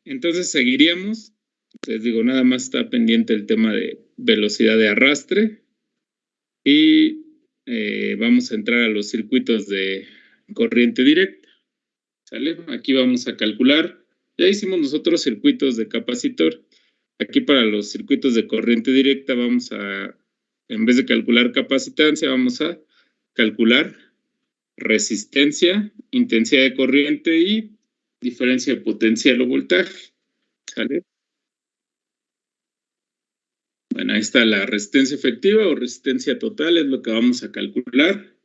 entonces seguiríamos. Les digo, nada más está pendiente el tema de velocidad de arrastre y vamos a entrar a los circuitos de corriente directa. ¿Sale? Aquí vamos a calcular. Ya hicimos nosotros circuitos de capacitor. Aquí para los circuitos de corriente directa vamos a, en vez de calcular capacitancia, vamos a calcular resistencia, intensidad de corriente y diferencia de potencial o voltaje. ¿Sale? Bueno, ahí está la resistencia efectiva o resistencia total, es lo que vamos a calcular.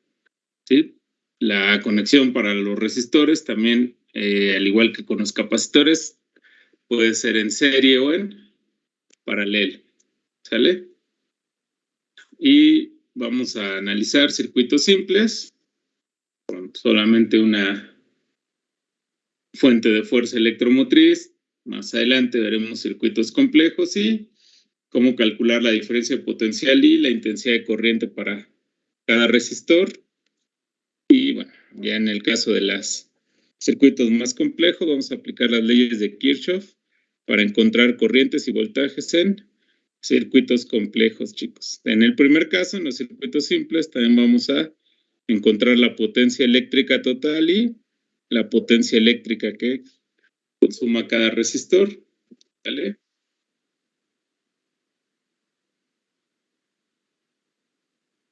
¿Sí? La conexión para los resistores también, al igual que con los capacitores, puede ser en serie o en paralelo. ¿Sale? Y vamos a analizar circuitos simples con solamente una fuente de fuerza electromotriz. Más adelante veremos circuitos complejos y cómo calcular la diferencia de potencial y la intensidad de corriente para cada resistor. Y bueno, ya en el caso de los circuitos más complejos, vamos a aplicar las leyes de Kirchhoff para encontrar corrientes y voltajes en circuitos complejos, chicos. En el primer caso, en los circuitos simples, también vamos a encontrar la potencia eléctrica total y la potencia eléctrica que consuma cada resistor. ¿Vale?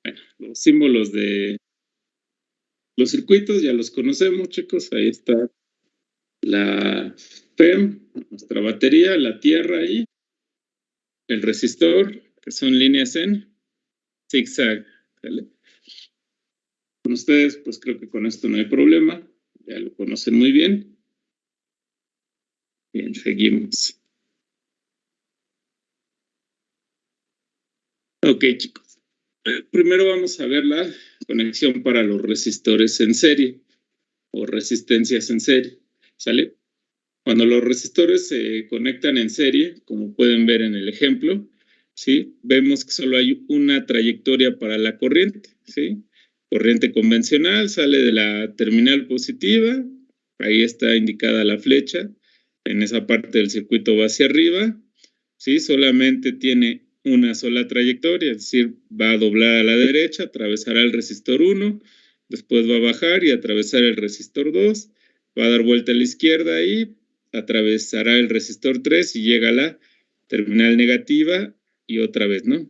Bueno, los símbolos de los circuitos ya los conocemos, chicos. Ahí está la FEM, nuestra batería, la tierra y el resistor, que son líneas en zigzag. ¿Vale? Con ustedes, pues creo que con esto no hay problema. Ya lo conocen muy bien. Bien, seguimos. Ok, chicos. Primero vamos a ver la conexión para los resistores en serie o resistencias en serie. ¿Sale? Cuando los resistores se conectan en serie, como pueden ver en el ejemplo, ¿sí? Vemos que solo hay una trayectoria para la corriente. ¿Sí? Corriente convencional sale de la terminal positiva, ahí está indicada la flecha, en esa parte del circuito va hacia arriba, ¿sí? Solamente tiene una sola trayectoria, es decir, va a doblar a la derecha, atravesará el resistor 1, después va a bajar y atravesar el resistor 2, va a dar vuelta a la izquierda y atravesará el resistor 3 y llega a la terminal negativa y otra vez, ¿no?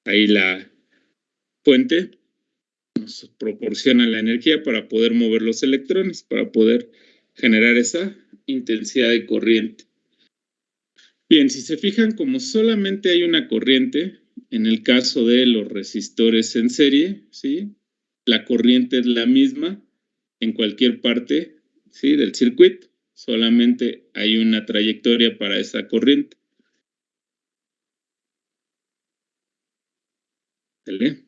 Ahí la fuente nos proporciona la energía para poder mover los electrones, para poder generar esa intensidad de corriente. Bien, si se fijan, como solamente hay una corriente, en el caso de los resistores en serie, ¿sí? La corriente es la misma en cualquier parte, ¿sí? Del circuito, solamente hay una trayectoria para esa corriente. ¿Vale?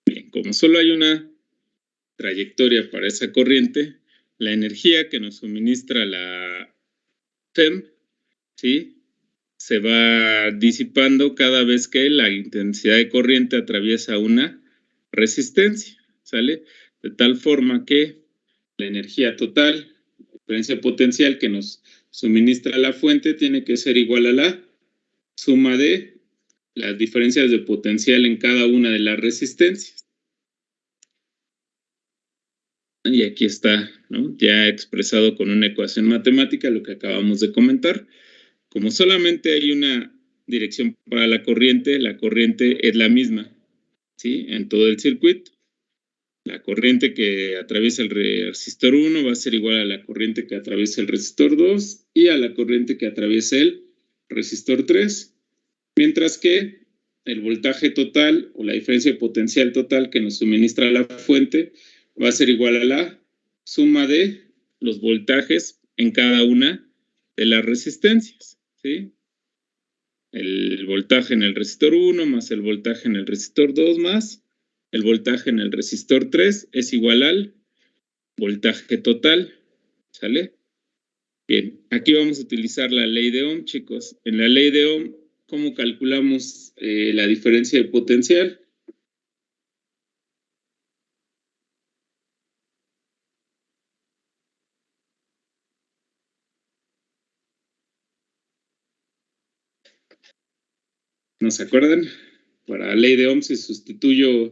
Bien, como solo hay una trayectoria para esa corriente, la energía que nos suministra la FEM, ¿sí? Se va disipando cada vez que la intensidad de corriente atraviesa una resistencia, ¿sale? De tal forma que la energía total, la diferencia potencial que nos suministra la fuente, tiene que ser igual a la suma de las diferencias de potencial en cada una de las resistencias. Y aquí está, ¿no? Ya expresado con una ecuación matemática lo que acabamos de comentar. Como solamente hay una dirección para la corriente es la misma, ¿sí? En todo el circuito. La corriente que atraviesa el resistor 1 va a ser igual a la corriente que atraviesa el resistor 2 y a la corriente que atraviesa el resistor 3, mientras que el voltaje total o la diferencia de potencial total que nos suministra la fuente va a ser igual a la suma de los voltajes en cada una de las resistencias, ¿sí? El voltaje en el resistor 1 más el voltaje en el resistor 2 más el voltaje en el resistor 3 es igual al voltaje total, ¿sale? Bien, aquí vamos a utilizar la ley de Ohm, chicos. En la ley de Ohm, ¿cómo calculamos la diferencia de potencial? ¿No se acuerdan? Para ley de Ohm, si sustituyo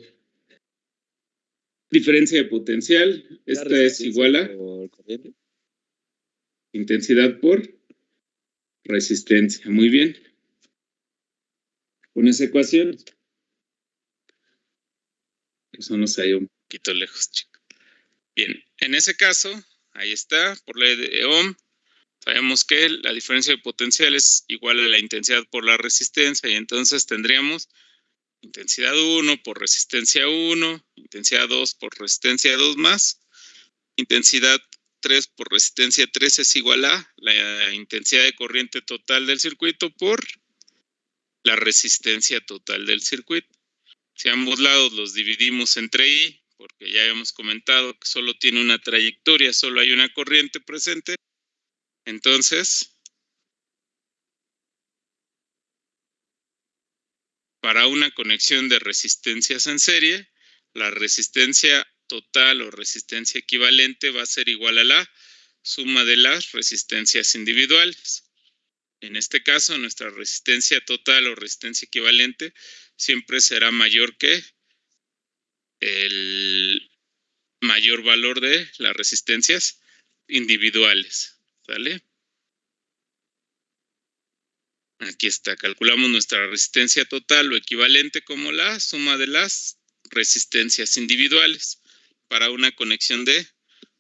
diferencia de potencial, esta es igual a intensidad por resistencia. Muy bien. Con esa ecuación, eso nos ha ido un poquito lejos, chicos. Bien, en ese caso, ahí está, por ley de Ohm, sabemos que la diferencia de potencial es igual a la intensidad por la resistencia, y entonces tendríamos intensidad 1 por resistencia 1, intensidad 2 por resistencia 2 más, intensidad 3 por resistencia 3 es igual a la intensidad de corriente total del circuito por la resistencia total del circuito. Si ambos lados los dividimos entre I, porque ya habíamos comentado que solo tiene una trayectoria, solo hay una corriente presente, entonces, para una conexión de resistencias en serie, la resistencia total o resistencia equivalente va a ser igual a la suma de las resistencias individuales. En este caso, nuestra resistencia total o resistencia equivalente siempre será mayor que el mayor valor de las resistencias individuales. ¿Sale? Aquí está. Calculamos nuestra resistencia total o equivalente como la suma de las resistencias individuales para una conexión de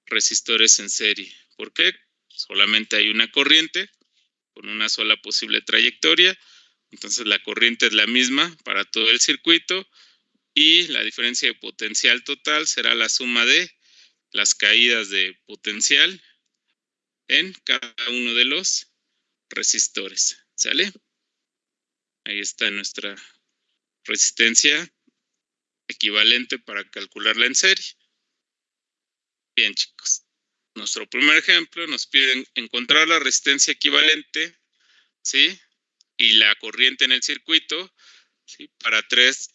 resistores en serie. ¿Por qué? Solamente hay una corriente con una sola posible trayectoria. Entonces la corriente es la misma para todo el circuito y la diferencia de potencial total será la suma de las caídas de potencial en cada uno de los resistores. ¿Sale? Ahí está nuestra resistencia equivalente para calcularla en serie. Bien, chicos. Nuestro primer ejemplo nos piden encontrar la resistencia equivalente, ¿sí? Y la corriente en el circuito, ¿sí? Para tres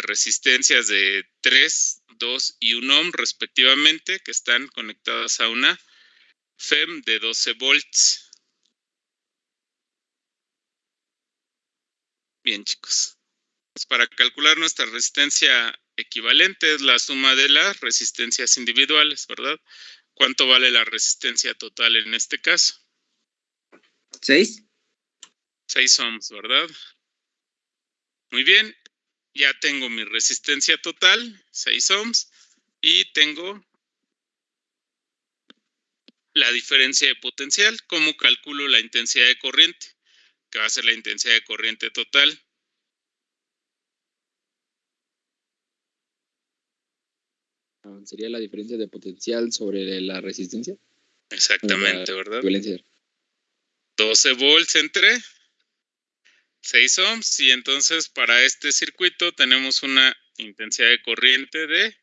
resistencias de 3, 2 y 1 ohm respectivamente, que están conectadas a una FEM de 12 volts. Bien, chicos. Pues para calcular nuestra resistencia equivalente es la suma de las resistencias individuales, ¿verdad? ¿Cuánto vale la resistencia total en este caso? 6. 6 ohms, ¿verdad? Muy bien. Ya tengo mi resistencia total, 6 ohms, y tengo la diferencia de potencial. ¿Cómo calculo la intensidad de corriente? Que va a ser la intensidad de corriente total. Sería la diferencia de potencial sobre la resistencia. Exactamente, ¿verdad? 12 volts entre 6 ohms, y entonces para este circuito tenemos una intensidad de corriente de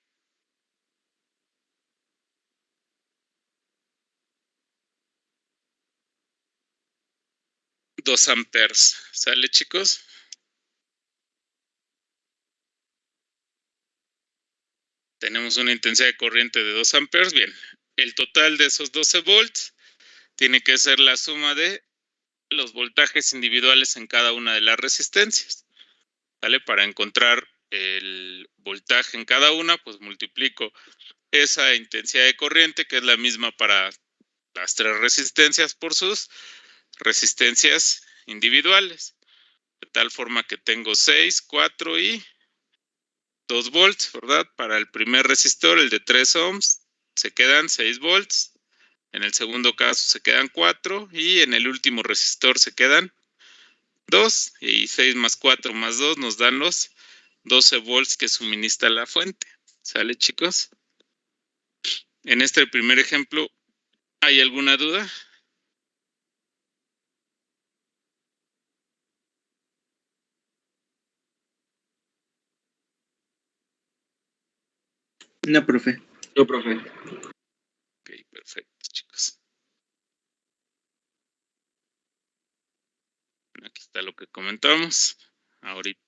2 amperes. ¿Sale, chicos? Tenemos una intensidad de corriente de 2 amperes. Bien, el total de esos 12 volts tiene que ser la suma de los voltajes individuales en cada una de las resistencias. ¿Vale? Para encontrar el voltaje en cada una, pues multiplico esa intensidad de corriente, que es la misma para las tres resistencias, por sus resistencias individuales. De tal forma que tengo 6, 4 y 2 volts, ¿verdad? Para el primer resistor, el de 3 ohms, se quedan 6 volts. En el segundo caso se quedan 4 y en el último resistor se quedan 2, y 6 más 4 más 2 nos dan los 12 volts que suministra la fuente. ¿Sale, chicos? En este primer ejemplo, ¿hay alguna duda? No, profe. No, profe. Ok, perfecto, chicos. Aquí está lo que comentamos. Ahorita,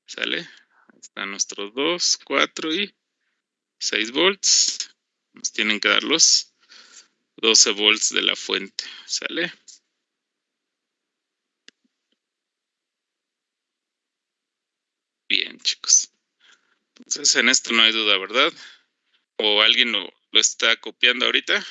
¿sale? Ahí están nuestros 2, 4 y 6 volts. Nos tienen que dar los 12 volts de la fuente. ¿Sale? Bien, chicos. Entonces, en esto no hay duda, ¿verdad? ¿O alguien lo está copiando ahorita?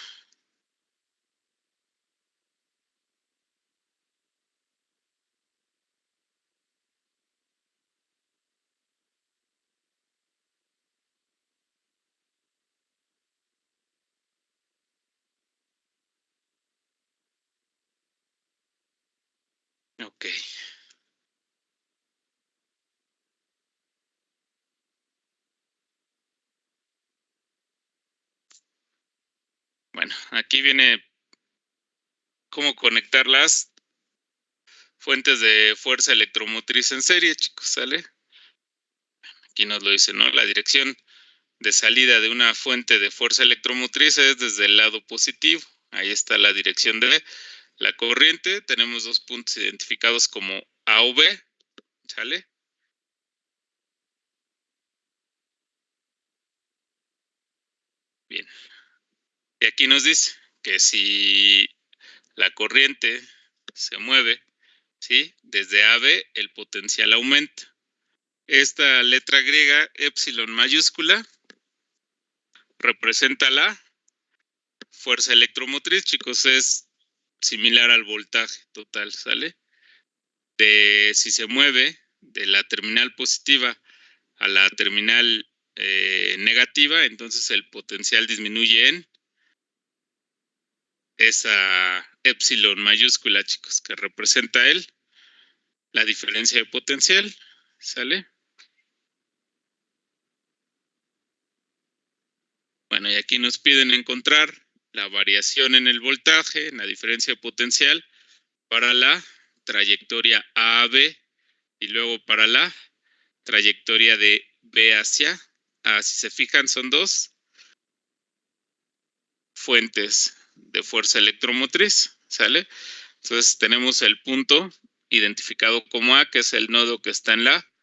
Ok. Bueno, aquí viene cómo conectar las fuentes de fuerza electromotriz en serie, chicos, ¿sale? Aquí nos lo dice, ¿no? La dirección de salida de una fuente de fuerza electromotriz es desde el lado positivo. Ahí está la dirección de la corriente. Tenemos dos puntos identificados como A o B, ¿sale? Bien. Y aquí nos dice que si la corriente se mueve, ¿sí? Desde AB el potencial aumenta. Esta letra griega, epsilon mayúscula, representa la fuerza electromotriz, chicos, es similar al voltaje total, ¿sale? Si se mueve de la terminal positiva a la terminal negativa, entonces el potencial disminuye en esa epsilon mayúscula, chicos, que representa la diferencia de potencial, ¿sale? Bueno, y aquí nos piden encontrar la variación en el voltaje, en la diferencia de potencial, para la trayectoria A a B y luego para la trayectoria de B hacia A. Si se fijan, son dos fuentes de fuerza electromotriz, ¿sale? Entonces tenemos el punto identificado como A, que es el nodo que está en la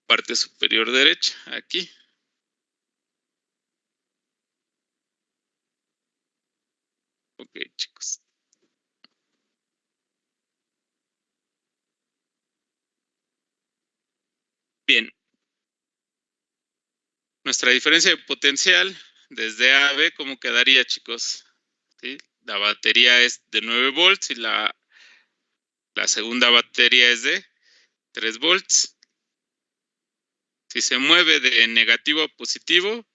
parte superior derecha, aquí. Ok, chicos. Bien. Nuestra diferencia de potencial desde A a B, ¿cómo quedaría, chicos? ¿Sí? La batería es de 9 volts y la segunda batería es de 3 volts. Si se mueve de negativo a positivo,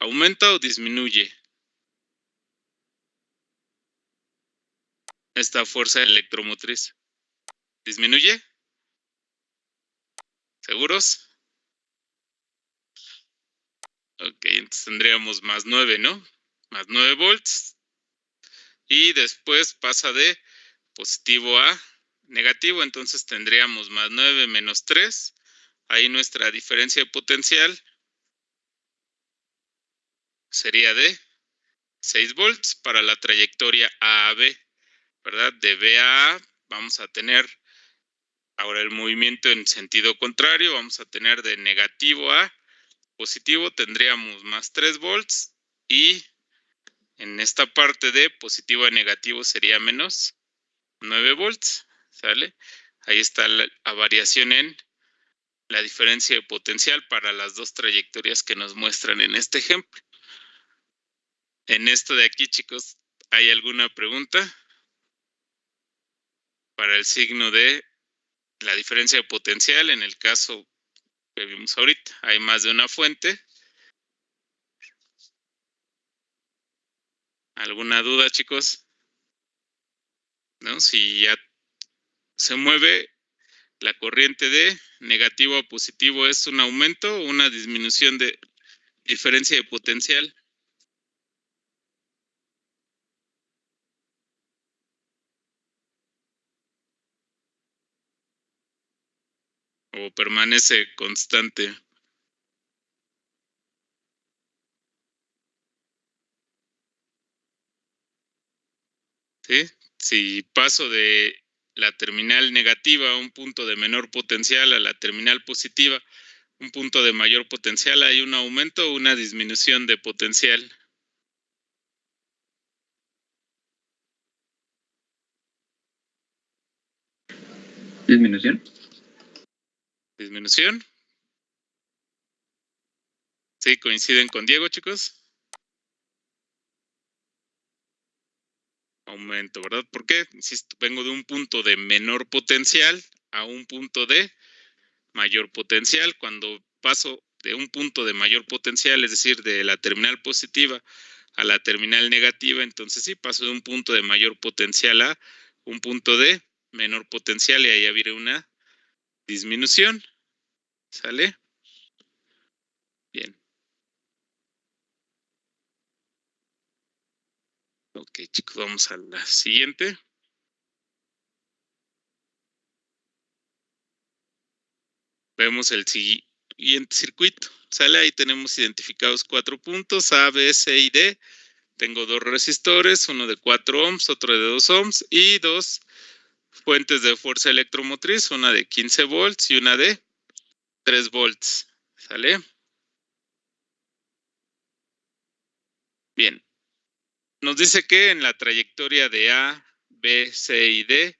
¿aumenta o disminuye esta fuerza electromotriz? ¿Disminuye? ¿Seguros? Ok, entonces tendríamos más 9, ¿no? Más 9 volts. Y después pasa de positivo a negativo, entonces tendríamos más 9 menos 3. Ahí nuestra diferencia de potencial sería de 6 volts para la trayectoria A a B, ¿verdad? De B a A vamos a tener ahora el movimiento en sentido contrario, vamos a tener de negativo a positivo, tendríamos más 3 volts y en esta parte de positivo a negativo sería menos 9 volts, ¿sale? Ahí está la variación en la diferencia de potencial para las dos trayectorias que nos muestran en este ejemplo. En esto de aquí, chicos, ¿hay alguna pregunta? Para el signo de la diferencia de potencial, en el caso que vimos ahorita, hay más de una fuente. ¿Alguna duda, chicos? ¿No? Si ya se mueve la corriente de negativo a positivo, ¿es un aumento o una disminución de diferencia de potencial? ¿O permanece constante? ¿Sí? Si paso de la terminal negativa a un punto de menor potencial a la terminal positiva, un punto de mayor potencial, ¿hay un aumento o una disminución de potencial? ¿Disminución? ¿Disminución? ¿Sí coinciden con Diego, chicos? Aumento, ¿verdad? ¿Por qué? Insisto, vengo de un punto de menor potencial a un punto de mayor potencial. Cuando paso de un punto de mayor potencial, es decir, de la terminal positiva a la terminal negativa, entonces sí, paso de un punto de mayor potencial a un punto de menor potencial y ahí habría una disminución. ¿Sale? Bien. Ok, chicos, vamos a la siguiente. Vemos el siguiente circuito. ¿Sale? Ahí tenemos identificados 4 puntos, A, B, C y D. Tengo 2 resistores, uno de 4 ohms, otro de 2 ohms y 2 fuentes de fuerza electromotriz, una de 15 volts y una de 3 volts. ¿Sale? Bien. Nos dice que en la trayectoria de A, B, C y D,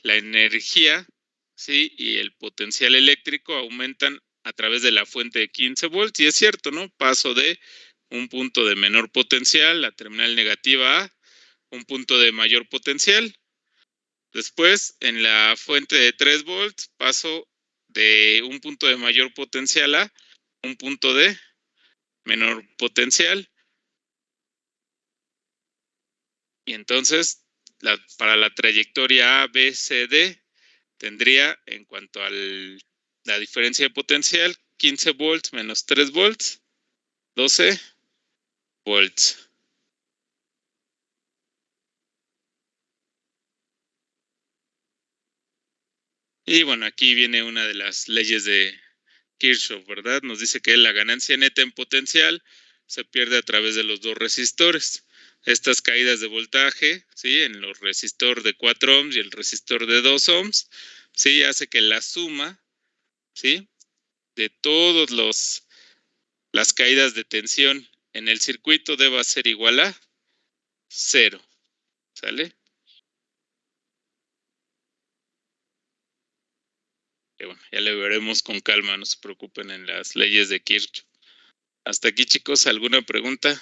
la energía, ¿sí? Y el potencial eléctrico aumentan a través de la fuente de 15 volts. Y es cierto, ¿no? Paso de un punto de menor potencial, la terminal negativa A, un punto de mayor potencial. Después, en la fuente de 3 volts, paso de un punto de mayor potencial a un punto de menor potencial. Y entonces, para la trayectoria A, B, C, D, tendría, en cuanto a la diferencia de potencial, 15 volts menos 3 volts, 12 volts. Y bueno, aquí viene una de las leyes de Kirchhoff, ¿verdad? Nos dice que la ganancia neta en potencial se pierde a través de los 2 resistores. Estas caídas de voltaje, ¿sí? En los resistores de 4 ohms y el resistor de 2 ohms, ¿sí? Hace que la suma, ¿sí? De todas las caídas de tensión en el circuito deba ser igual a 0. ¿Sale? Que bueno, ya le veremos con calma, no se preocupen en las leyes de Kirchhoff. Hasta aquí, chicos, ¿alguna pregunta?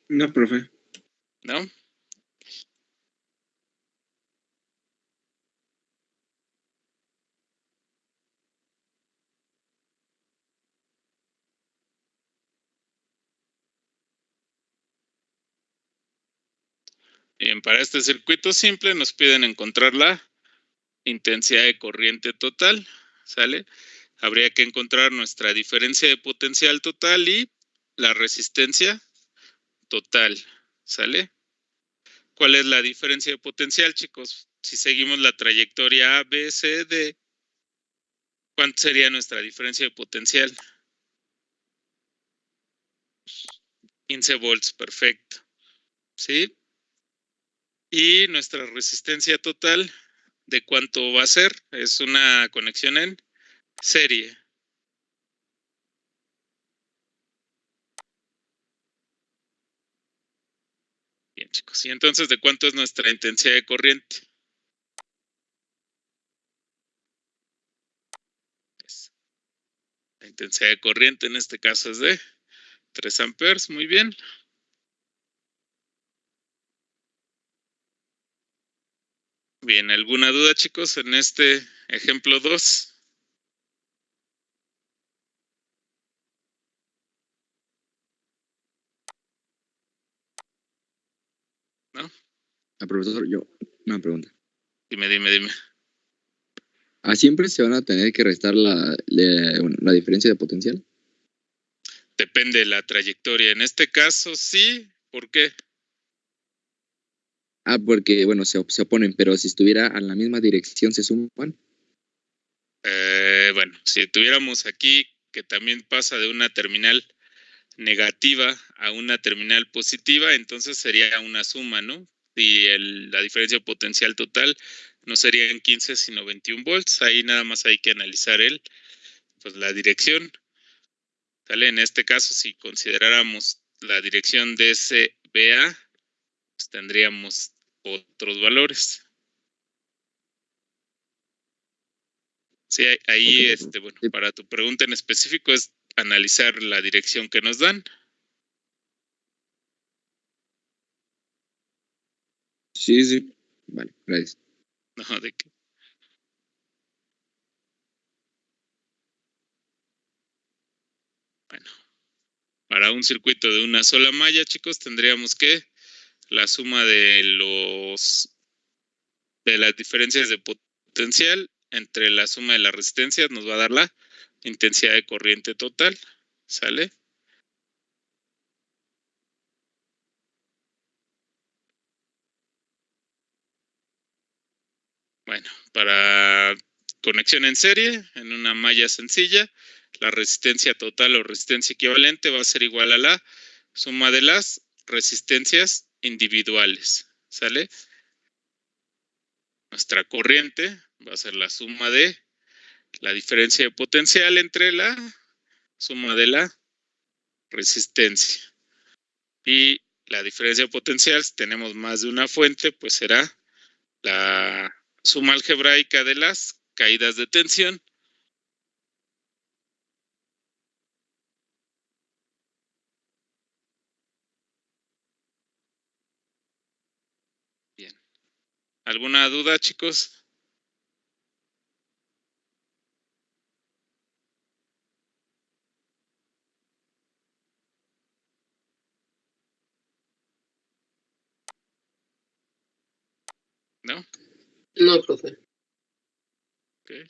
No, profe. ¿No? Bien, para este circuito simple nos piden encontrar la intensidad de corriente total, ¿sale? Habría que encontrar nuestra diferencia de potencial total y la resistencia total, ¿sale? ¿Cuál es la diferencia de potencial, chicos? Si seguimos la trayectoria A, B, C, D, ¿cuánto sería nuestra diferencia de potencial? 15 volts, perfecto, ¿sí? Y nuestra resistencia total, ¿de cuánto va a ser? Es una conexión en serie. Bien, chicos. Y entonces, ¿de cuánto es nuestra intensidad de corriente? La intensidad de corriente en este caso es de 3 amperes. Muy bien. Bien, ¿alguna duda, chicos, en este ejemplo 2? ¿No? Profesor, yo una pregunta. Dime. ¿A siempre se van a tener que restar la diferencia de potencial? Depende de la trayectoria. En este caso, sí. ¿Por qué? Porque, bueno, se oponen, pero si estuviera en la misma dirección, ¿se suman? Bueno, si tuviéramos aquí que también pasa de una terminal negativa a una terminal positiva, entonces sería una suma, ¿no? Y la diferencia potencial total no sería en 15, sino 21 volts. Ahí nada más hay que analizar pues la dirección. ¿Sale? En este caso, si consideráramos la dirección de DCBA, pues tendríamos otros valores. Sí, ahí, Ok. bueno, Sí, para tu pregunta en específico es analizar la dirección que nos dan. sí, sí. Vale, gracias. ¿No? De que, bueno, para un circuito de una sola malla, chicos, tendríamos que la suma de las diferencias de potencial entre la suma de las resistencias nos va a dar la intensidad de corriente total, ¿sale? Bueno, para conexión en serie, en una malla sencilla, la resistencia total o resistencia equivalente va a ser igual a la suma de las resistencias individuales, ¿sale? Nuestra corriente va a ser la suma de la diferencia de potencial entre la suma de la resistencia. Y la diferencia de potencial, si tenemos más de una fuente, pues será la suma algebraica de las caídas de tensión. Bien. ¿Alguna duda, chicos? ¿No? No, profe. Okay.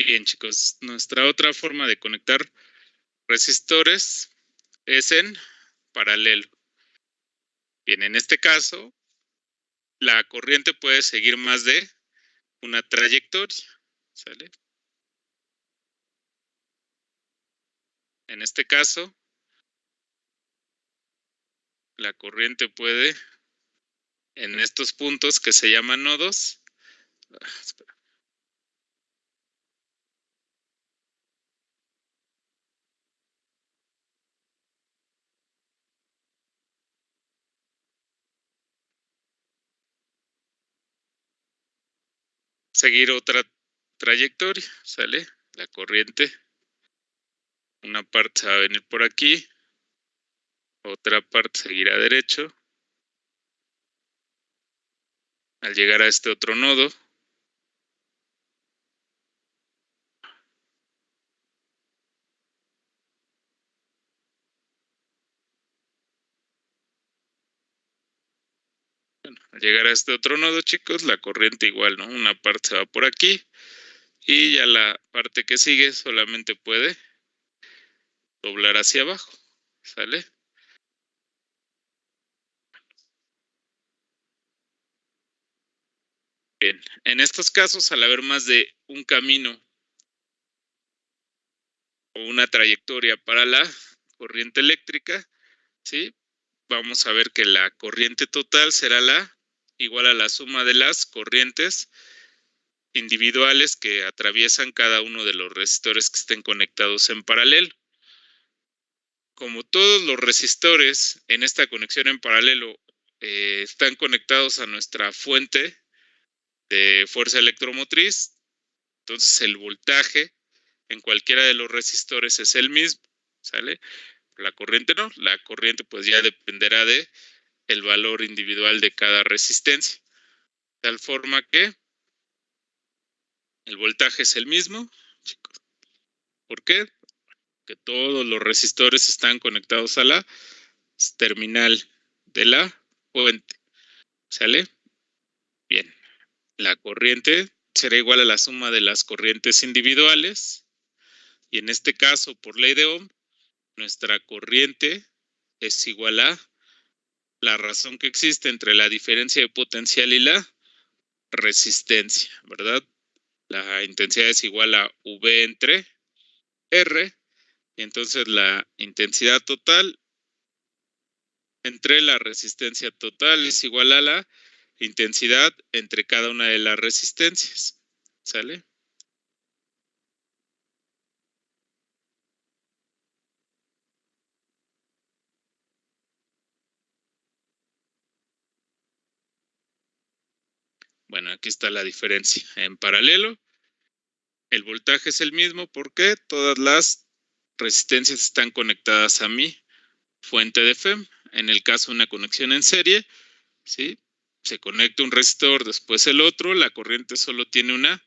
Bien, chicos, nuestra otra forma de conectar resistores es en paralelo. Bien, en este caso, la corriente puede seguir más de una trayectoria, ¿sale? En este caso, la corriente puede, en estos puntos que se llaman nodos, seguir otra trayectoria, ¿sale? La corriente, una parte va a venir por aquí, otra parte seguirá derecho. Al llegar a este otro nodo, bueno, al llegar a este otro nodo, chicos, la corriente igual, ¿no? Una parte se va por aquí y ya la parte que sigue solamente puede doblar hacia abajo, ¿sale? Bien, en estos casos, al haber más de un camino o una trayectoria para la corriente eléctrica, ¿sí? Vamos a ver que la corriente total será igual a la suma de las corrientes individuales que atraviesan cada uno de los resistores que estén conectados en paralelo. Como todos los resistores en esta conexión en paralelo están conectados a nuestra fuente de fuerza electromotriz, entonces el voltaje en cualquiera de los resistores es el mismo, ¿sale? La corriente no, la corriente pues ya dependerá de el valor individual de cada resistencia. tal forma que el voltaje es el mismo, chicos. ¿Por qué? Que todos los resistores están conectados a la terminal de la fuente. ¿Sale? Bien. La corriente será igual a la suma de las corrientes individuales. Y en este caso, por ley de Ohm, nuestra corriente es igual a la razón que existe entre la diferencia de potencial y la resistencia, ¿verdad? La intensidad es igual a V entre R, y entonces la intensidad total entre la resistencia total es igual a la intensidad entre cada una de las resistencias. ¿Sale? Bueno, aquí está la diferencia. En paralelo, el voltaje es el mismo porque todas las resistencias están conectadas a mi fuente de FEM. En el caso de una conexión en serie, ¿sí? Se conecta un resistor, después el otro, la corriente solo tiene una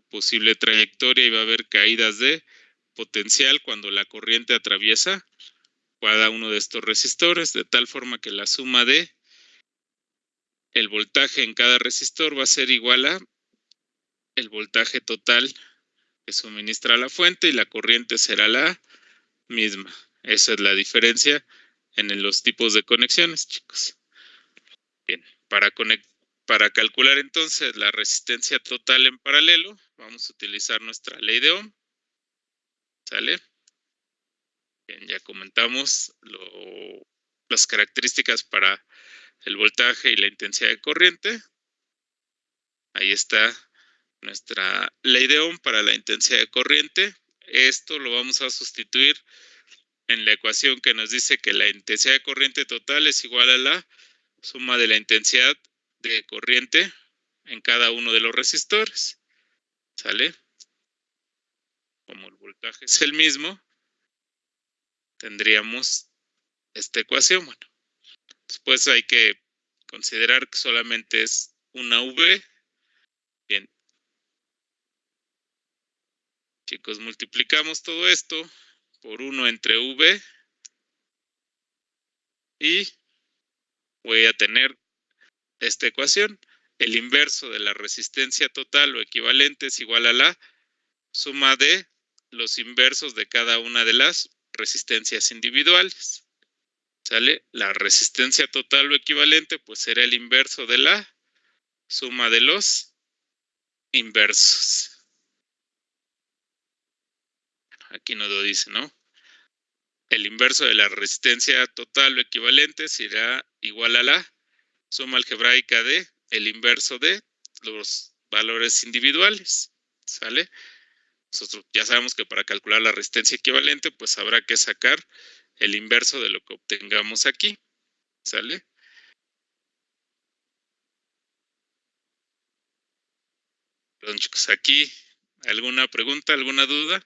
posible trayectoria y va a haber caídas de potencial cuando la corriente atraviesa cada uno de estos resistores, de tal forma que la suma de el voltaje en cada resistor va a ser igual a el voltaje total que suministra la fuente y la corriente será la misma. Esa es la diferencia en los tipos de conexiones, chicos. Bien, para calcular entonces la resistencia total en paralelo, vamos a utilizar nuestra ley de Ohm. ¿Sale? Bien, ya comentamos las características para el voltaje y la intensidad de corriente. Ahí está nuestra ley de Ohm para la intensidad de corriente. Esto lo vamos a sustituir en la ecuación que nos dice que la intensidad de corriente total es igual a la suma de la intensidad de corriente en cada uno de los resistores. ¿Sale? Como el voltaje es el mismo, tendríamos esta ecuación. Bueno, después hay que considerar que solamente es una V. Bien, chicos, multiplicamos todo esto por 1 entre V y voy a tener esta ecuación. El inverso de la resistencia total o equivalente es igual a la suma de los inversos de cada una de las resistencias individuales. ¿Sale? La resistencia total o equivalente pues será el inverso de la suma de los inversos. Aquí nos lo dice, ¿no? El inverso de la resistencia total o equivalente será igual a la suma algebraica de el inverso de los valores individuales. ¿Sale? Nosotros ya sabemos que para calcular la resistencia equivalente, pues habrá que sacar el inverso de lo que obtengamos aquí. ¿Sale? Perdón, chicos, aquí, ¿alguna pregunta, alguna duda?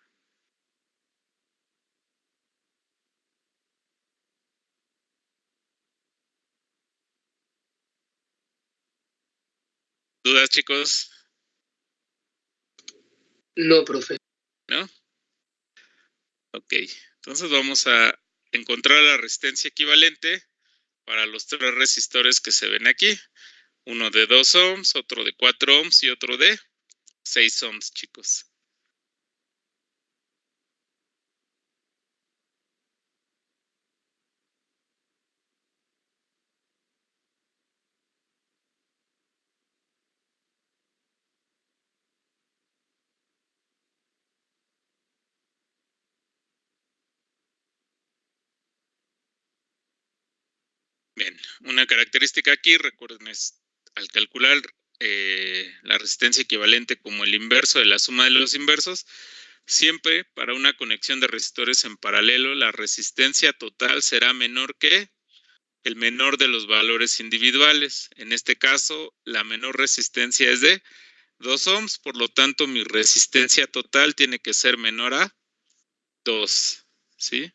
¿Dudas, chicos? No, profe. ¿No? Ok, entonces vamos a encontrar la resistencia equivalente para los tres resistores que se ven aquí. Uno de 2 ohms, otro de 4 ohms y otro de 6 ohms, chicos. Bien, una característica aquí, recuerden, es al calcular la resistencia equivalente como el inverso de la suma de los inversos, siempre para una conexión de resistores en paralelo, la resistencia total será menor que el menor de los valores individuales. En este caso, la menor resistencia es de 2 ohms, por lo tanto, mi resistencia total tiene que ser menor a 2, ¿sí?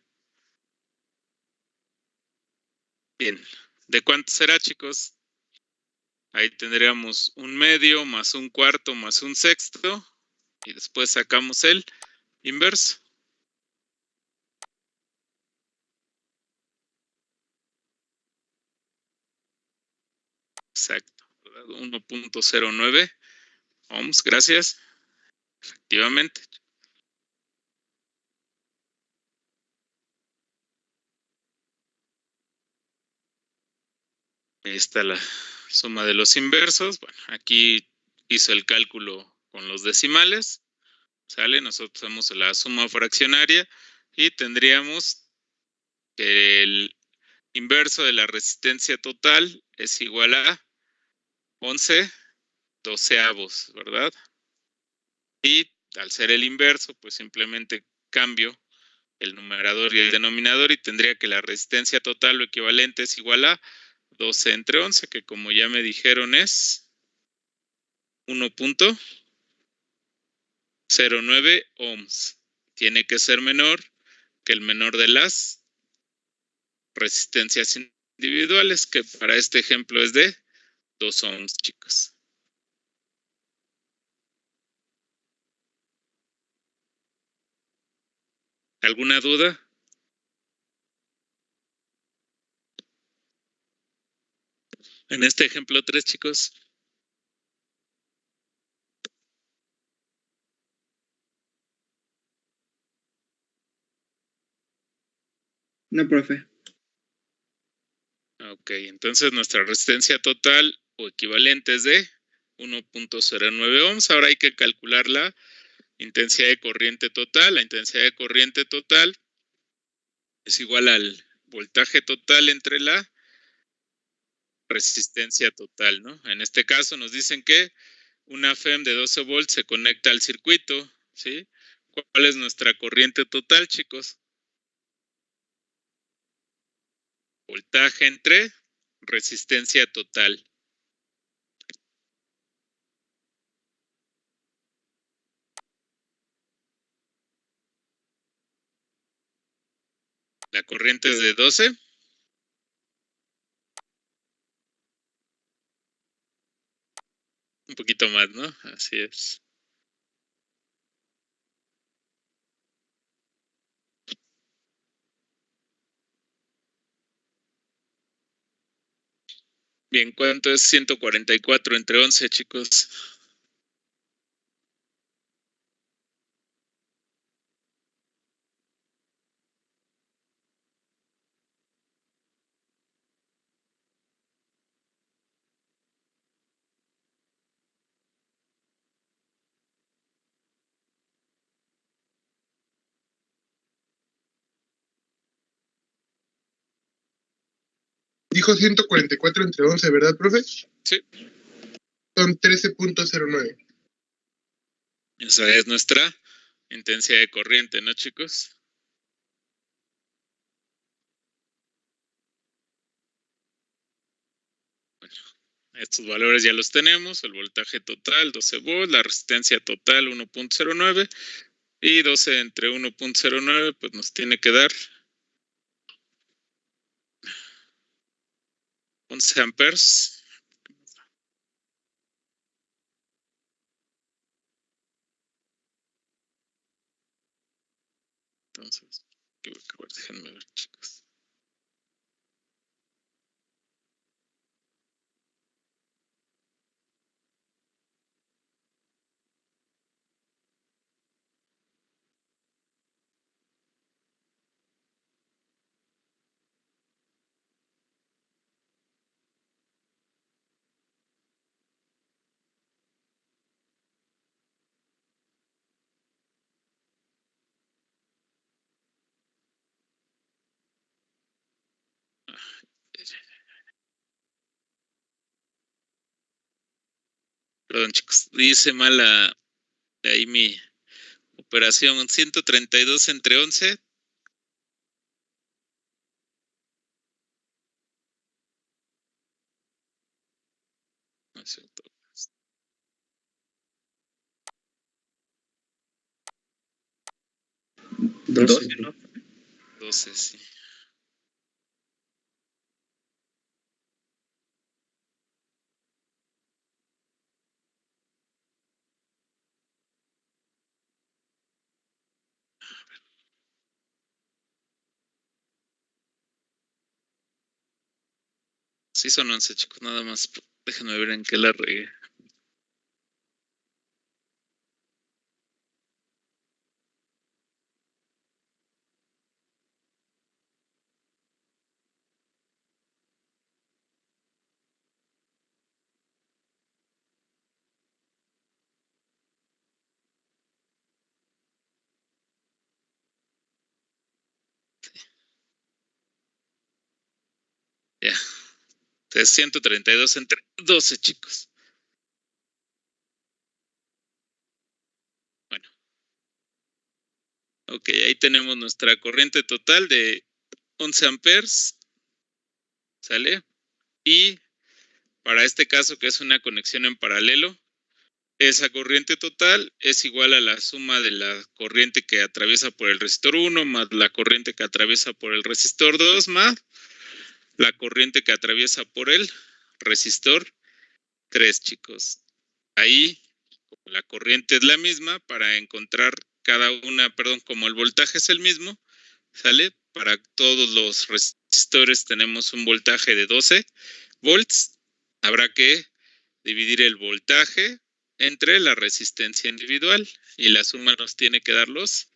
Bien, ¿de cuánto será, chicos? Ahí tendríamos un medio más un cuarto más un sexto. Y después sacamos el inverso. Exacto. 1.09 ohms, gracias. Efectivamente. Ahí está la suma de los inversos. Bueno, aquí hizo el cálculo con los decimales. ¿Sale? Nosotros hacemos la suma fraccionaria y tendríamos que el inverso de la resistencia total es igual a 11 doceavos, ¿verdad? Y al ser el inverso, pues simplemente cambio el numerador y el denominador y tendría que la resistencia total o equivalente es igual a 12 entre 11, que como ya me dijeron es 1.09 ohms. Tiene que ser menor que el menor de las resistencias individuales, que para este ejemplo es de 2 ohms, chicos. ¿Alguna duda? En este ejemplo 3, chicos. No, profe. Ok, entonces nuestra resistencia total o equivalente es de 1.09 ohms. Ahora hay que calcular la intensidad de corriente total. La intensidad de corriente total es igual al voltaje total entre la resistencia total, ¿no? En este caso nos dicen que una FEM de 12 volts se conecta al circuito, ¿sí? ¿Cuál es nuestra corriente total, chicos? Voltaje entre resistencia total. La corriente es de 12. Un poquito más, ¿no? Así es. Bien, ¿cuánto es 144 entre 11, chicos? Dijo 144 entre 11, ¿verdad, profe? Sí. Son 13.09. Esa es nuestra intensidad de corriente, ¿no, chicos? Bueno, estos valores ya los tenemos. El voltaje total, 12 volts. La resistencia total, 1.09. Y 12 entre 1.09, pues nos tiene que dar 11 amperes. Entonces, déjenme ver, chicos. Perdón, chicos. Dice mal ahí mi operación. 132 entre 11. No es cierto. 12, ¿no? 12, sí. Sí son 11, chicos, nada más. Déjenme ver en qué la regué. Ya. Es 132 entre 12, chicos. Bueno. Ok, ahí tenemos nuestra corriente total de 11 amperes. ¿Sale? Y para este caso, que es una conexión en paralelo, esa corriente total es igual a la suma de la corriente que atraviesa por el resistor 1 más la corriente que atraviesa por el resistor 2 más la corriente que atraviesa por el resistor 3, chicos. Ahí, como la corriente es la misma, para encontrar cada una, perdón, como el voltaje es el mismo, ¿sale? Para todos los resistores tenemos un voltaje de 12 volts. Habrá que dividir el voltaje entre la resistencia individual y la suma nos tiene que dar los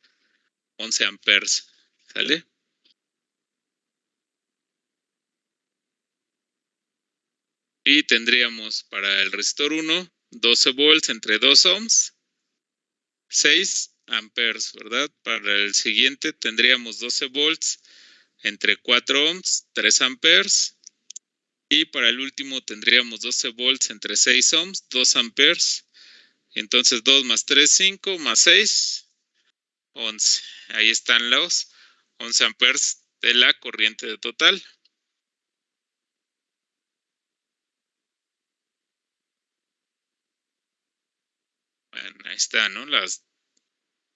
11 amperes, ¿sale? Y tendríamos para el resistor 1, 12 volts entre 2 ohms, 6 amperes, ¿verdad? Para el siguiente tendríamos 12 volts entre 4 ohms, 3 amperes. Y para el último tendríamos 12 volts entre 6 ohms, 2 amperes. Entonces 2 más 3, 5, más 6, 11. Ahí están los 11 amperes de la corriente total. Bueno, ahí está, ¿no? La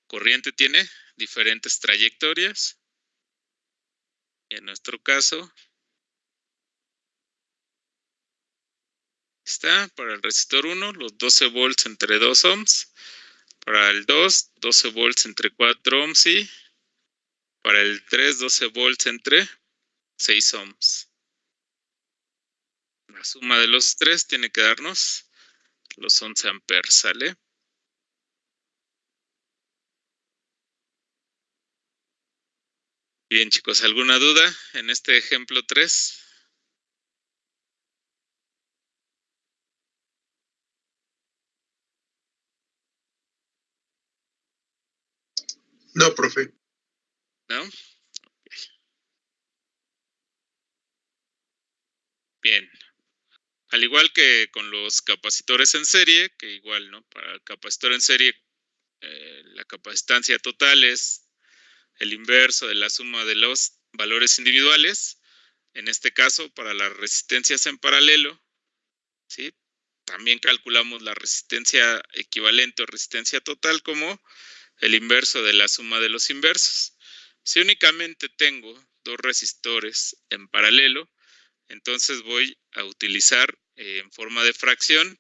corriente tiene diferentes trayectorias. En nuestro caso, está para el resistor 1, los 12 volts entre 2 ohms. Para el 2, 12 volts entre 4 ohms y para el 3, 12 volts entre 6 ohms. La suma de los tres tiene que darnos los 11 amperes, ¿sale? Bien, chicos, ¿alguna duda en este ejemplo 3? No, profe. ¿No? Bien. Al igual que con los capacitores en serie, que igual, ¿no? Para el capacitor en serie, la capacitancia total es el inverso de la suma de los valores individuales. En este caso, para las resistencias en paralelo, ¿sí? También calculamos la resistencia equivalente o resistencia total como el inverso de la suma de los inversos. Si únicamente tengo dos resistores en paralelo, entonces voy a utilizar en forma de fracción,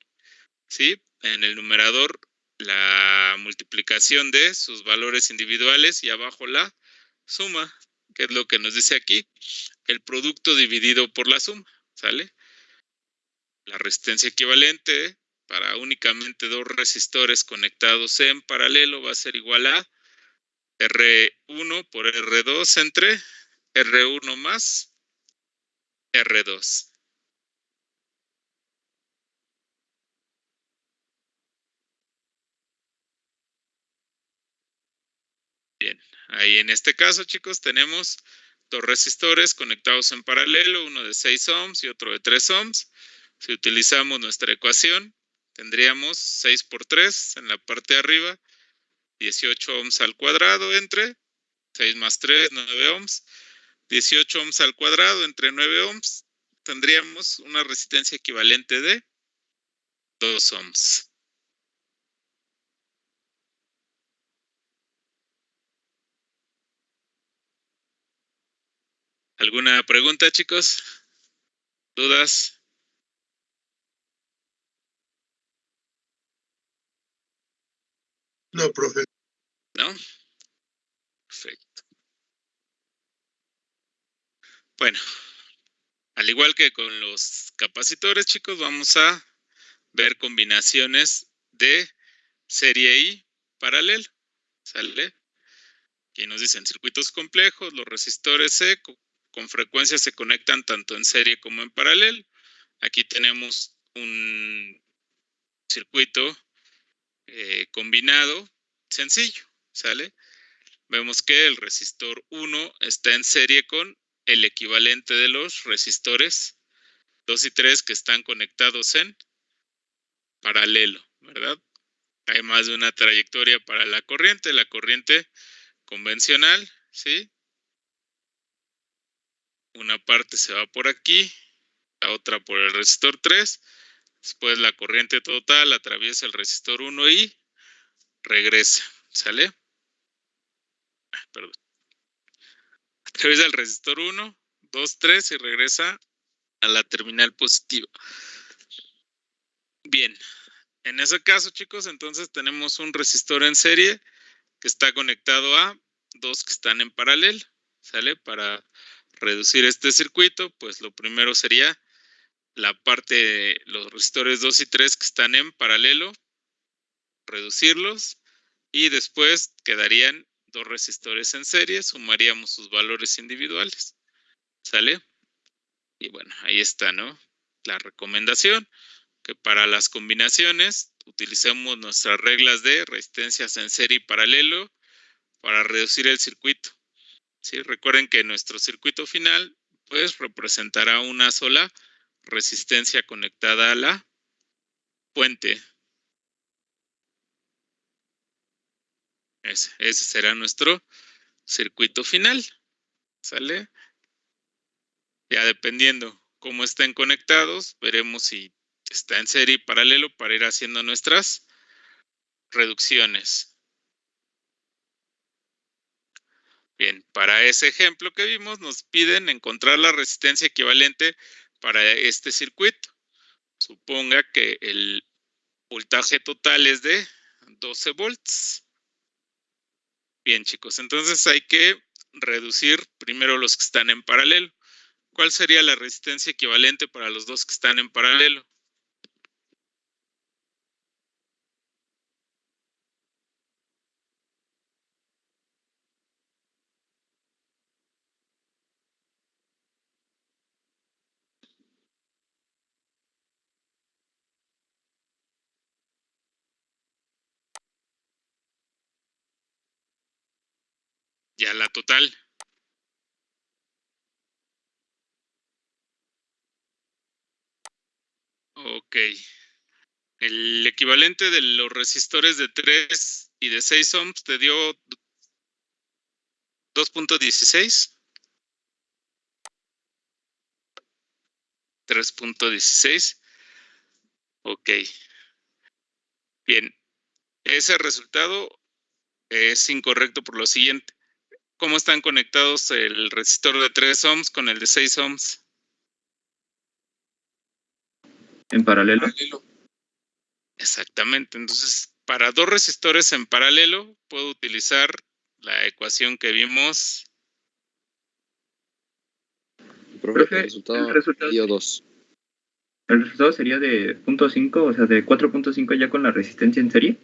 ¿sí? En el numerador la multiplicación de sus valores individuales y abajo la suma, que es lo que nos dice aquí, el producto dividido por la suma, ¿sale? La resistencia equivalente para únicamente dos resistores conectados en paralelo va a ser igual a R1 por R2 entre R1 más R2. Bien, ahí en este caso, chicos, tenemos dos resistores conectados en paralelo, uno de 6 ohms y otro de 3 ohms. Si utilizamos nuestra ecuación, tendríamos 6 por 3 en la parte de arriba, 18 ohms al cuadrado entre 6 más 3, 9 ohms. 18 ohms al cuadrado entre 9 ohms, tendríamos una resistencia equivalente de 2 ohms. ¿Alguna pregunta, chicos? ¿Dudas? No, profe. ¿No? Perfecto. Bueno, Al igual que con los capacitores, chicos, vamos a ver combinaciones de serie y paralelo. ¿Sale? Aquí nos dicen circuitos complejos, los resistores C con frecuencia se conectan tanto en serie como en paralelo. Aquí tenemos un circuito combinado sencillo, ¿sale? Vemos que el resistor 1 está en serie con el equivalente de los resistores 2 y 3 que están conectados en paralelo, ¿verdad? Hay más de una trayectoria para la corriente convencional, ¿sí? Una parte se va por aquí, la otra por el resistor 3, después la corriente total atraviesa el resistor 1 y regresa, ¿sale? Perdón. Atraviesa el resistor 1, 2, 3 y regresa a la terminal positiva. Bien, en ese caso, chicos, entonces tenemos un resistor en serie que está conectado a dos que están en paralelo, ¿sale? Para reducir este circuito, pues lo primero sería la parte de los resistores 2 y 3 que están en paralelo, reducirlos y después quedarían dos resistores en serie, sumaríamos sus valores individuales, ¿sale? Y bueno, ahí está, ¿no? La recomendación, que para las combinaciones utilicemos nuestras reglas de resistencias en serie y paralelo para reducir el circuito. ¿Sí? Recuerden que nuestro circuito final pues representará una sola resistencia conectada a la fuente. Ese será nuestro circuito final. ¿Sale? Ya dependiendo cómo estén conectados, veremos si está en serie y paralelo para ir haciendo nuestras reducciones. Bien, para ese ejemplo que vimos, nos piden encontrar la resistencia equivalente para este circuito. Suponga que el voltaje total es de 12 volts. Bien, chicos, entonces hay que reducir primero los que están en paralelo. ¿Cuál sería la resistencia equivalente para los dos que están en paralelo? Ya la total. Ok. El equivalente de los resistores de 3 y de 6 ohms te dio 2.16. 3.16. Ok. Bien. Ese resultado es incorrecto por lo siguiente. ¿Cómo están conectados el resistor de 3 ohms con el de 6 ohms? En paralelo. Exactamente. Entonces, para dos resistores en paralelo, puedo utilizar la ecuación que vimos. Profe, el resultado dio 2. El resultado sería de 0.5, o sea, de 4.5 ya con la resistencia en serie.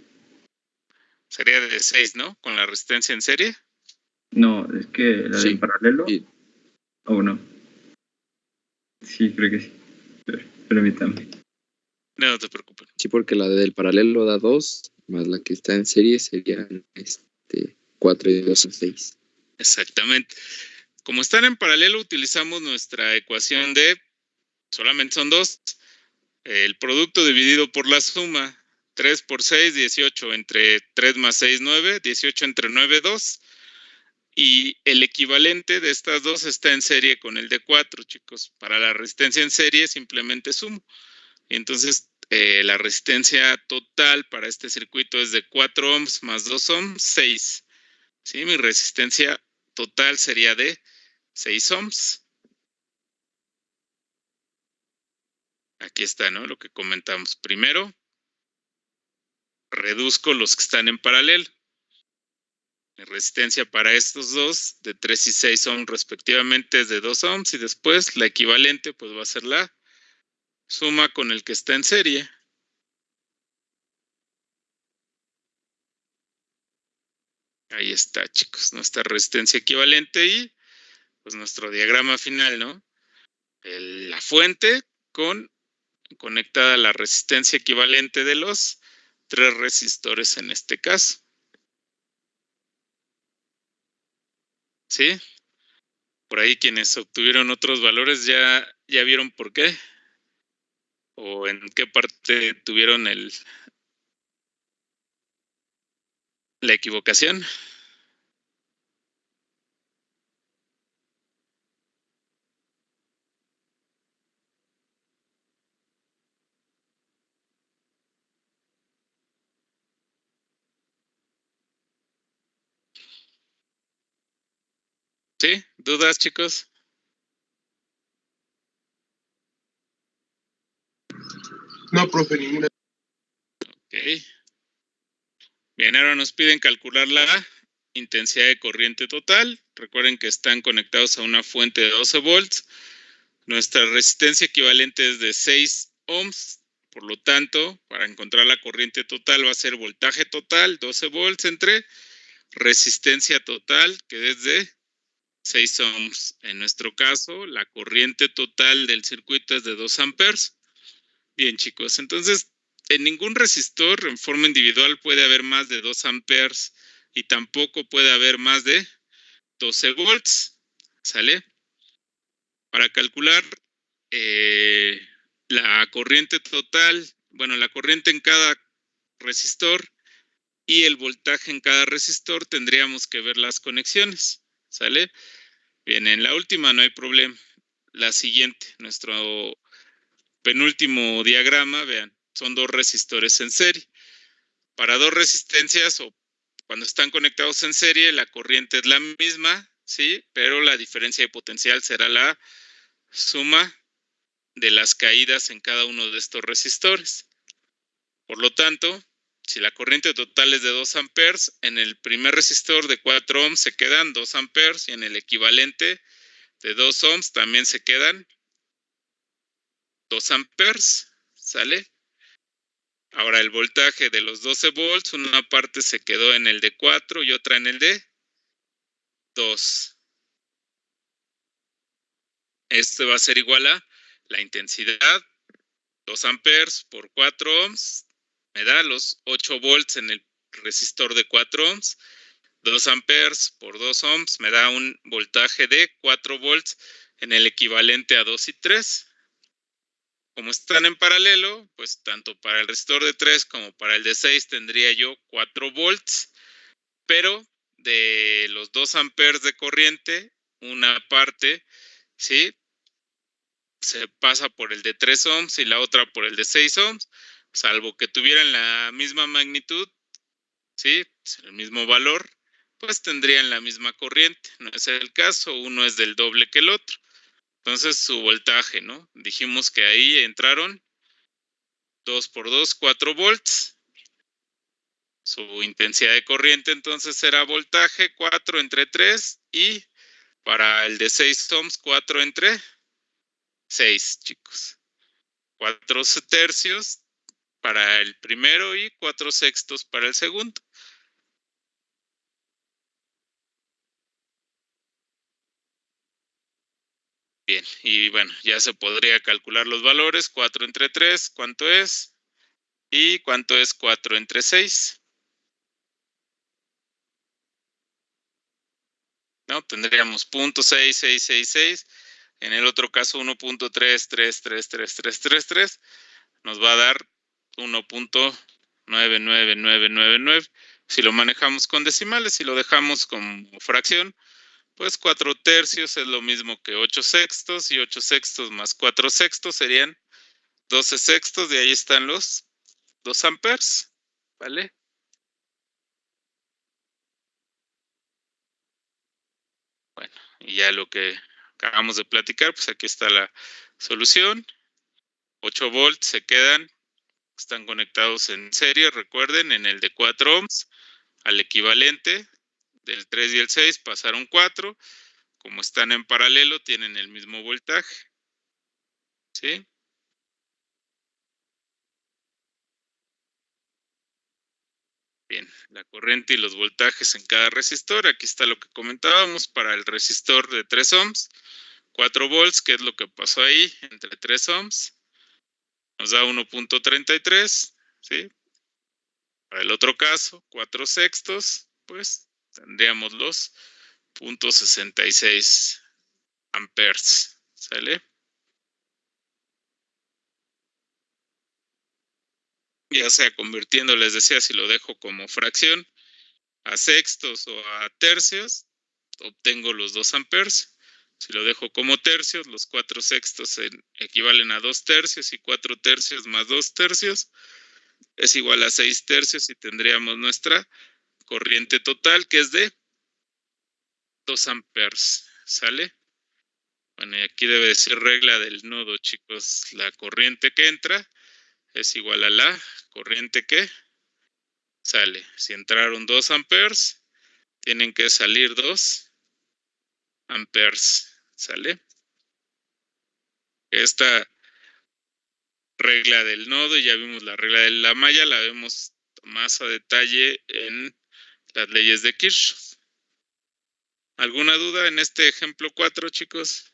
Sería de 6, ¿no? Con la resistencia en serie. No, es que la Sí, del paralelo. sí. ¿O no? Sí, creo que sí. Permítame. No te preocupes. Sí, porque la del paralelo da 2, más la que está en serie serían 4 y 2 son 6. Exactamente. Como están en paralelo, utilizamos nuestra ecuación de, solamente son 2, el producto dividido por la suma. 3 por 6, 18, entre 3 más 6, 9, 18 entre 9, 2. Y el equivalente de estas dos está en serie con el de 4, chicos. Para la resistencia en serie simplemente sumo. Y entonces la resistencia total para este circuito es de 4 ohms más 2 ohms, 6. ¿Sí? Mi resistencia total sería de 6 ohms. Aquí está, ¿no? Lo que comentamos. Primero, reduzco los que están en paralelo. La resistencia para estos dos, de 3 y 6 ohms respectivamente, es de 2 ohms, y después la equivalente pues va a ser la suma con el que está en serie. Ahí está, chicos, nuestra resistencia equivalente y pues nuestro diagrama final, ¿no? La fuente conectada a la resistencia equivalente de los 3 resistores en este caso. ¿Sí? Por ahí quienes obtuvieron otros valores ya vieron por qué. O en qué parte tuvieron la equivocación. ¿Sí? ¿Dudas, chicos? No, profe, ninguna. Ok. Bien, ahora nos piden calcular la intensidad de corriente total. Recuerden que están conectados a una fuente de 12 volts. Nuestra resistencia equivalente es de 6 ohms. Por lo tanto, para encontrar la corriente total va a ser voltaje total, 12 volts, entre resistencia total, que es de 6 ohms. En nuestro caso, la corriente total del circuito es de 2 amperes. Bien, chicos, entonces en ningún resistor en forma individual puede haber más de 2 amperes y tampoco puede haber más de 12 volts. ¿Sale? Para calcular la corriente total, bueno, la corriente en cada resistor y el voltaje en cada resistor, tendríamos que ver las conexiones. ¿Sale? Bien, en la última no hay problema. La siguiente, nuestro penúltimo diagrama, vean, son 2 resistores en serie. Para 2 resistencias o cuando están conectados en serie, la corriente es la misma, ¿sí? Pero la diferencia de potencial será la suma de las caídas en cada uno de estos resistores. Por lo tanto, si la corriente total es de 2 amperes, en el primer resistor de 4 ohms se quedan 2 amperes y en el equivalente de 2 ohms también se quedan 2 amperes. ¿Sale? Ahora el voltaje de los 12 volts, una parte se quedó en el de 4 y otra en el de 2. Esto va a ser igual a la intensidad, 2 amperes por 4 ohms, me da los 8 volts en el resistor de 4 ohms. 2 amperes por 2 ohms me da un voltaje de 4 volts en el equivalente a 2 y 3. Como están en paralelo, pues tanto para el resistor de 3 como para el de 6 tendría yo 4 volts, pero de los 2 amperes de corriente, una parte, ¿sí?, se pasa por el de 3 ohms y la otra por el de 6 ohms, salvo que tuvieran la misma magnitud, ¿sí?, el mismo valor, pues tendrían la misma corriente. No es el caso, uno es del doble que el otro. Entonces su voltaje, ¿no? Dijimos que ahí entraron 2 por 2, 4 volts. Su intensidad de corriente entonces será voltaje 4 entre 3 y para el de 6 ohms 4 entre 6, chicos. 4 tercios para el primero y 4 sextos para el segundo. Bien, y bueno, ya se podría calcular los valores. 4 entre 3, ¿cuánto es? ¿Y cuánto es 4 entre 6? ¿No? Tendríamos 0.6666. En el otro caso, 1.33333333 nos va a dar 1.99999. Si lo manejamos con decimales, si lo dejamos como fracción, pues 4 tercios es lo mismo que 8 sextos, y 8 sextos más 4 sextos serían 12 sextos, de ahí están los 2 amperes, ¿vale? Bueno, y ya lo que acabamos de platicar, pues aquí está la solución. 8 volts se quedan, están conectados en serie, recuerden, en el de 4 ohms, al equivalente Del 3 y el 6 pasaron 4. Como están en paralelo, tienen el mismo voltaje. ¿Sí? Bien, la corriente y los voltajes en cada resistor. Aquí está lo que comentábamos para el resistor de 3 ohms. 4 volts, que es lo que pasó ahí entre 3 ohms. Nos da 1.33, ¿sí? Para el otro caso, 4 sextos, pues tendríamos los 0.66 amperes, ¿sale? Ya sea convirtiendo, les decía, si lo dejo como fracción a sextos o a tercios, obtengo los 2 amperes. Si lo dejo como tercios, los 4 sextos equivalen a 2 tercios y 4 tercios más 2 tercios es igual a 6 tercios y tendríamos nuestra corriente total, que es de 2 amperes, ¿sale? Bueno, y aquí debe decir regla del nodo, chicos. La corriente que entra es igual a la corriente que sale. Si entraron 2 amperes, tienen que salir 2 amperes, ¿sale? Esta regla del nodo, y ya vimos la regla de la malla, la vemos más a detalle en las leyes de Kirchhoff. ¿Alguna duda en este ejemplo 4, chicos?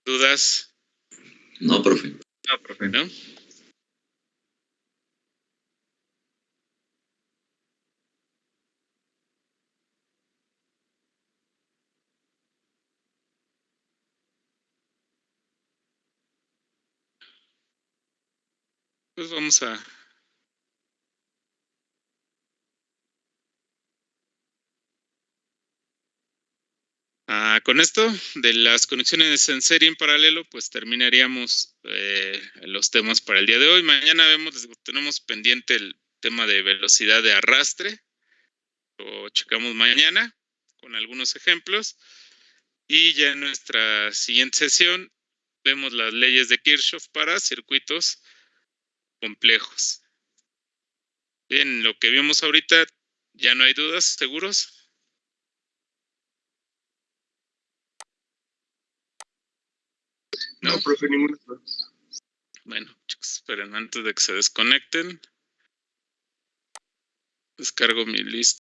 ¿Dudas? No, profe. No, profe. ¿No? Pues vamos a... con esto de las conexiones en serie en paralelo, pues terminaríamos los temas para el día de hoy. Mañana tenemos pendiente el tema de velocidad de arrastre. Lo checamos mañana con algunos ejemplos. Y ya en nuestra siguiente sesión vemos las leyes de Kirchhoff para circuitos complejos. Bien, lo que vimos ahorita, ya no hay dudas, ¿seguros? No, profe, ninguna. Bueno, chicos, esperen antes de que se desconecten. Descargo mi lista.